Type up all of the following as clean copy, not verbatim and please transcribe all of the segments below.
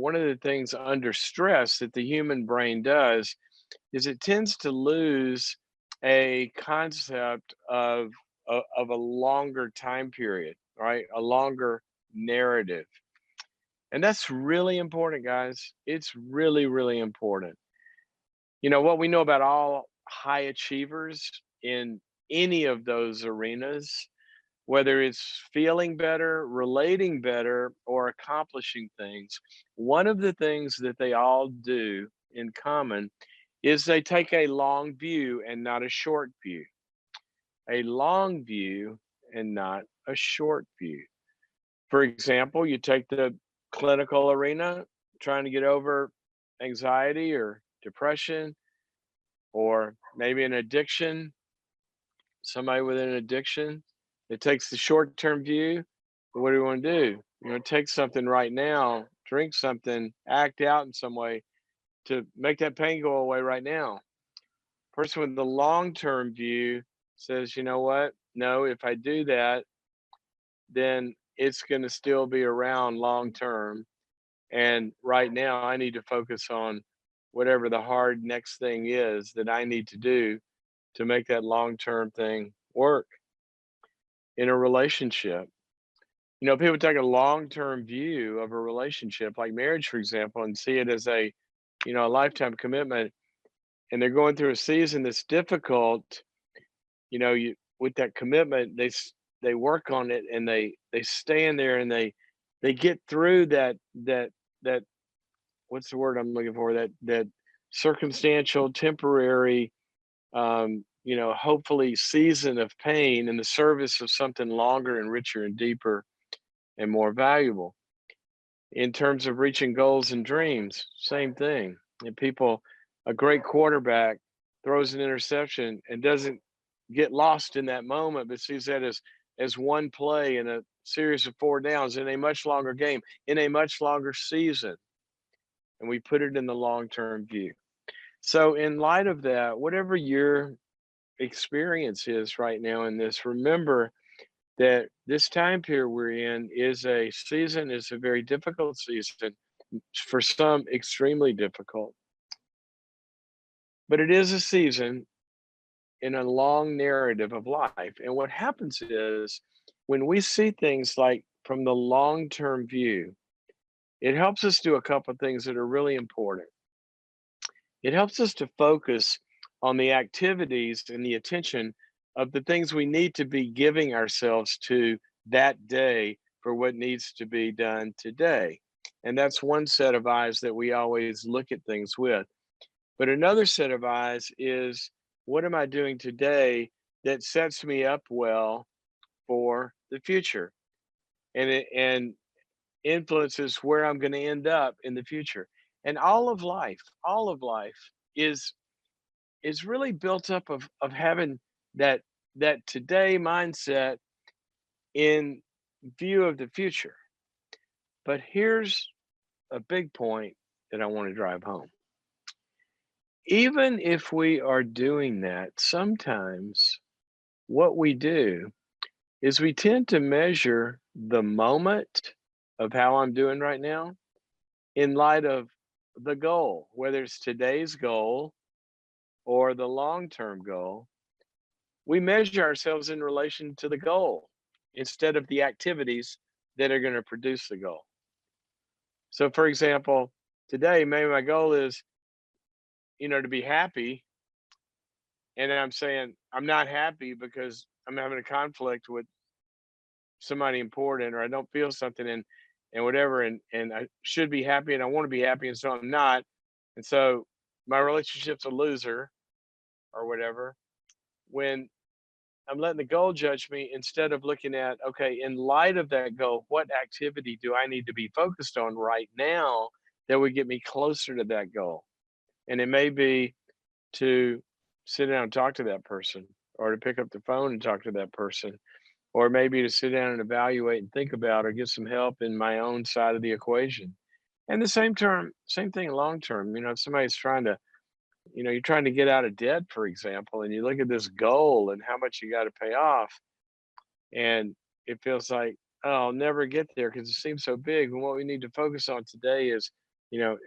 one of the things under stress that the human brain does is it tends to lose a concept of a longer time period, right? A longer narrative. And that's really important, guys. It's really, really important. What we know about all high achievers in any of those arenas, whether it's feeling better, relating better, or accomplishing things, one of the things that they all do in common is they take a long view and not a short view, a long view and not a short view. For example, you take the clinical arena, trying to get over anxiety or depression, or maybe an addiction, somebody with an addiction. It takes the short term view. What do you want to do? You want to take something right now, drink something, act out in some way to make that pain go away right now. Person with the long term view says, you know what? No, if I do that, then it's going to still be around long term. And right now, I need to focus on whatever the hard next thing is that I need to do to make that long term thing work in a relationship. People take a long term view of a relationship, like marriage, for example, and see it as a lifetime commitment. And they're going through a season that's difficult. You with that commitment, they work on it and they stay in there and they get through that what's the word I'm looking for? That circumstantial, temporary, hopefully season of pain in the service of something longer and richer and deeper and more valuable. In terms of reaching goals and dreams, same thing. And a great quarterback throws an interception and doesn't get lost in that moment, but sees that as one play in a series of four downs in a much longer game, in a much longer season. And we put it in the long term view. So, in light of that, whatever your experience is right now in this, remember that this time period we're in is a very difficult season, for some extremely difficult, but it is a season in a long narrative of life. And what happens is when we see things like from the long term view, it helps us do a couple of things that are really important. It helps us to focus on the activities and the attention of the things we need to be giving ourselves to that day for what needs to be done today. And that's one set of eyes that we always look at things with. But another set of eyes is, what am I doing today that sets me up well for the future and influences where I'm going to end up in the future. And all of life is is really built up of having that that today mindset in view of the future. But here's a big point that I want to drive home. Even if we are doing that, sometimes what we do is we tend to measure the moment of how I'm doing right now in light of the goal, whether it's today's goal or the long term goal. We measure ourselves in relation to the goal instead of the activities that are going to produce the goal. So, for example, today, maybe my goal is, to be happy. And I'm saying I'm not happy because I'm having a conflict with somebody important, or I don't feel something and whatever, and I should be happy and I want to be happy, and so I'm not. And so my relationship's a loser or whatever. When I'm letting the goal judge me instead of looking at, okay, in light of that goal, what activity do I need to be focused on right now that would get me closer to that goal? And it may be to sit down and talk to that person, or to pick up the phone and talk to that person, or maybe to sit down and evaluate and think about or get some help in my own side of the equation. And the same thing long term. If somebody's you're trying to get out of debt, for example, and you look at this goal and how much you got to pay off, and it feels like, oh, I'll never get there because it seems so big. And what we need to focus on today is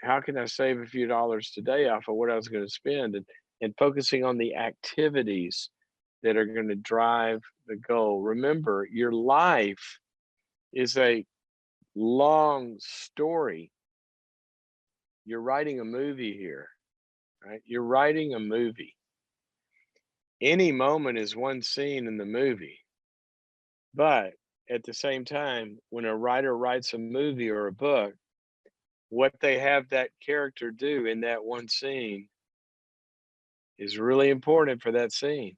How can I save a few dollars today off of what I was going to spend, and focusing on the activities that are going to drive the goal. Remember, your life is a long story. You're writing a movie here, right? You're writing a movie. Any moment is one scene in the movie. But at the same time, when a writer writes a movie or a book, what they have that character do in that one scene is really important for that scene.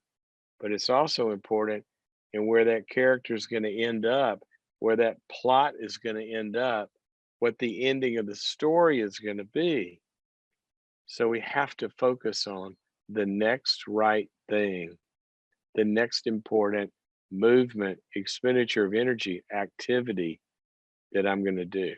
But it's also important in where that character is going to end up, where that plot is going to end up, what the ending of the story is going to be. So we have to focus on the next right thing, the next important movement, expenditure of energy, activity that I'm going to do.